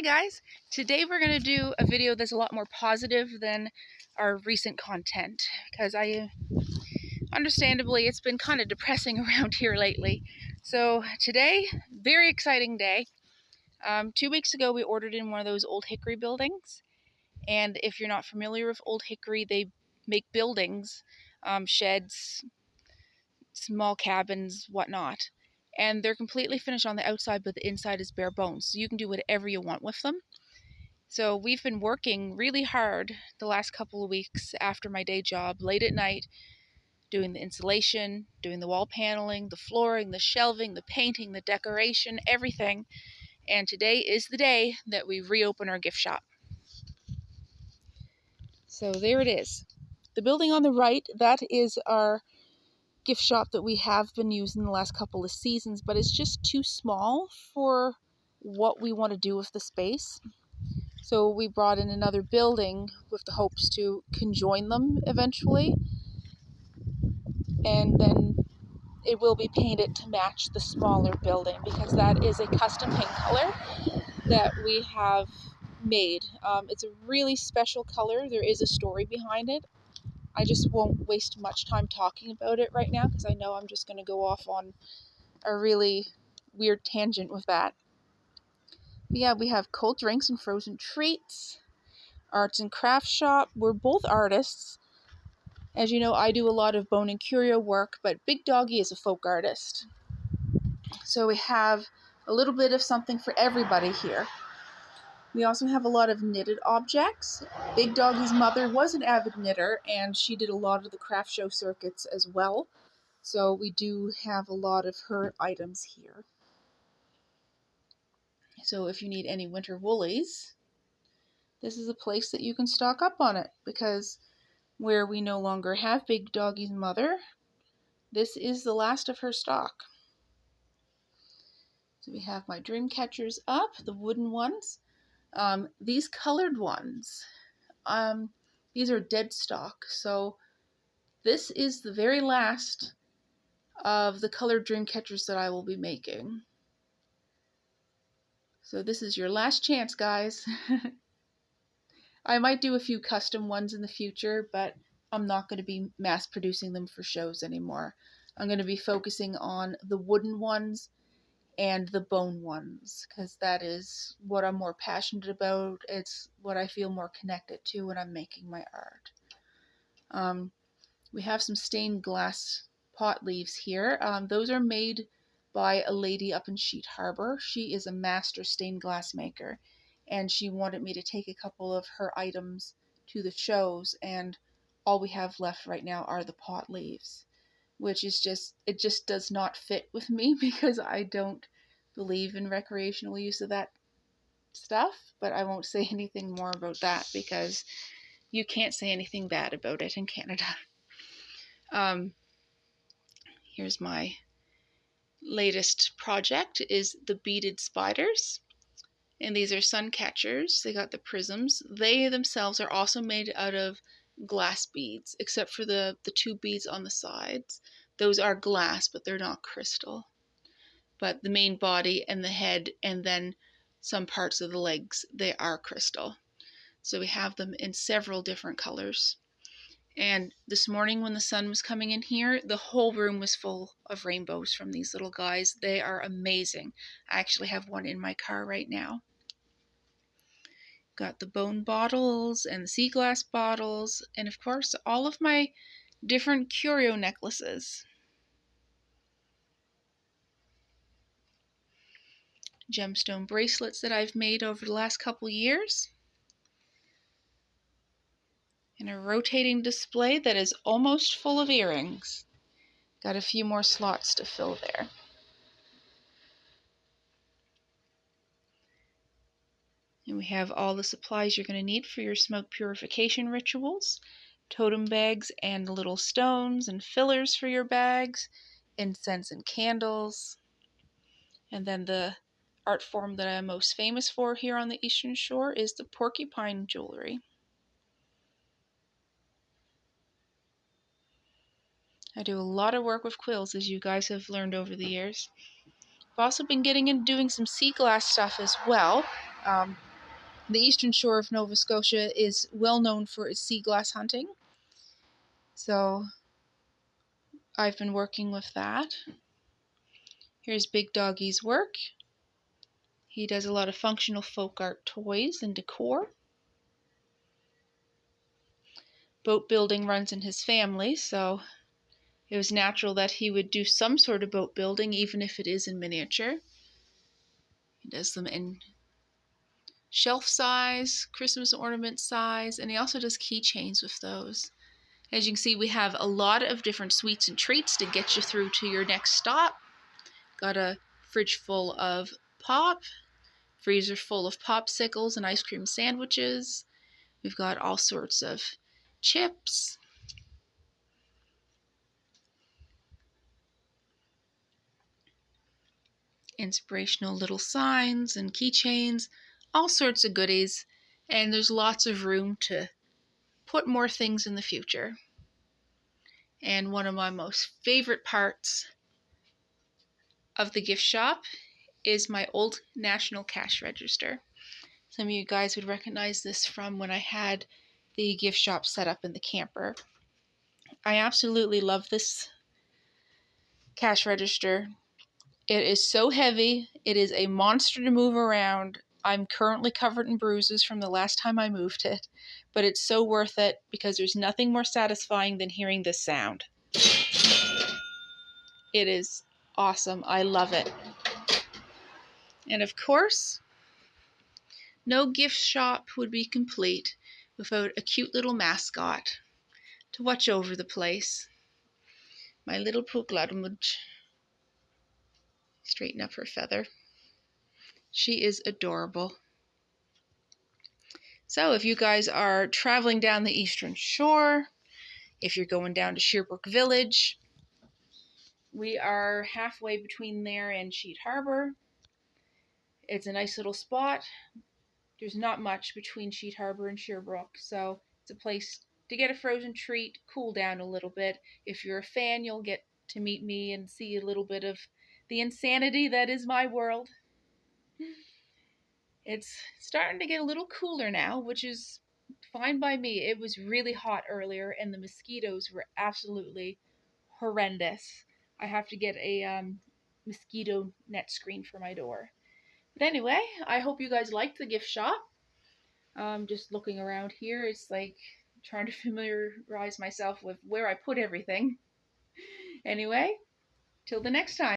Hi guys! Today we're going to do a video that's a lot more positive than our recent content because understandably, it's been kind of depressing around here lately. So today, very exciting day. 2 weeks ago we ordered in one of those Old Hickory buildings, and if you're not familiar with Old Hickory, they make buildings, sheds, small cabins, whatnot. And they're completely finished on the outside, but the inside is bare bones. So you can do whatever you want with them. So we've been working really hard the last couple of weeks after my day job, late at night, doing the insulation, doing the wall paneling, the flooring, the shelving, the painting, the decoration, everything. And today is the day that we reopen our gift shop. So there it is. The building on the right, that is our gift shop that we have been using the last couple of seasons, but it's just too small for what we want to do with the space. So we brought in another building with the hopes to conjoin them eventually, and then it will be painted to match the smaller building because that is a custom paint color that we have made. It's a really special color. There is a story behind it. I just won't waste much time talking about it right now because I know I'm just going to go off on a really weird tangent with that. But yeah, we have cold drinks and frozen treats, arts and crafts shop. We're both artists. As you know, I do a lot of bone and curio work, but Big Doggy is a folk artist. So we have a little bit of something for everybody here. We also have a lot of knitted objects. Big Doggy's mother was an avid knitter, and she did a lot of the craft show circuits as well. So we do have a lot of her items here. So if you need any winter woolies, this is a place that you can stock up on it, because where we no longer have Big Doggy's mother, this is the last of her stock. So we have my dream catchers up, the wooden ones. These colored ones, these are dead stock, so this is the very last of the colored dream catchers that I will be making. So this is your last chance, guys. I might do a few custom ones in the future, but I'm not going to be mass producing them for shows anymore. I'm going to be focusing on the wooden ones and the bone ones, because that is what I'm more passionate about. It's what I feel more connected to when I'm making my art. We have some stained glass pot leaves here. Those are made by a lady up in Sheet Harbor. She is a master stained glass maker, and she wanted me to take a couple of her items to the shows, and all we have left right now are the pot leaves, which is it just does not fit with me because I don't believe in recreational use of that stuff. But I won't say anything more about that because you can't say anything bad about it in Canada. Here's my latest project, is the beaded spiders, and these are sun catchers. They got the prisms. They themselves are also made out of glass beads, except for the two beads on the sides. Those are glass, but they're not crystal. But the main body and the head and then some parts of the legs, they are crystal. So we have them in several different colors. And this morning when the sun was coming in here, the whole room was full of rainbows from these little guys. They are amazing. I actually have one in my car right now. Got the bone bottles and the sea glass bottles, and of course all of my different curio necklaces. Gemstone bracelets that I've made over the last couple years. And a rotating display that is almost full of earrings. Got a few more slots to fill there. And we have all the supplies you're going to need for your smoke purification rituals. Totem bags and little stones and fillers for your bags. Incense and candles. And then the art form that I'm most famous for here on the Eastern Shore is the porcupine jewelry. I do a lot of work with quills, as you guys have learned over the years. I've also been getting into doing some sea glass stuff as well. The eastern shore of Nova Scotia is well known for its sea glass hunting. So I've been working with that. Here's Big Doggy's work. He does a lot of functional folk art toys and decor. Boat building runs in his family, so it was natural that he would do some sort of boat building, even if it is in miniature. He does them in shelf size, Christmas ornament size, and he also does keychains with those. As you can see, we have a lot of different sweets and treats to get you through to your next stop. Got a fridge full of pop, freezer full of popsicles and ice cream sandwiches. We've got all sorts of chips, inspirational little signs and keychains, all sorts of goodies, and there's lots of room to put more things in the future. And one of my most favorite parts of the gift shop is my old National Cash Register. Some of you guys would recognize this from when I had the gift shop set up in the camper. I absolutely love this cash register. It is so heavy. It is a monster to move around. I'm currently covered in bruises from the last time I moved it, but it's so worth it because there's nothing more satisfying than hearing this sound. It is awesome. I love it. And of course, no gift shop would be complete without a cute little mascot to watch over the place. My little Pukladmudge. Straighten up her feather. She is adorable. So if you guys are traveling down the Eastern Shore, if you're going down to Sherbrooke Village, we are halfway between there and Sheet Harbor. It's a nice little spot. There's not much between Sheet Harbor and Sherbrooke, so it's a place to get a frozen treat, cool down a little bit. If you're a fan, you'll get to meet me and see a little bit of the insanity that is my world. It's starting to get a little cooler now, which is fine by me. It was really hot earlier, and the mosquitoes were absolutely horrendous. I have to get a mosquito net screen for my door. But anyway, I hope you guys liked the gift shop. Just looking around here, it's like trying to familiarize myself with where I put everything. Anyway, till the next time.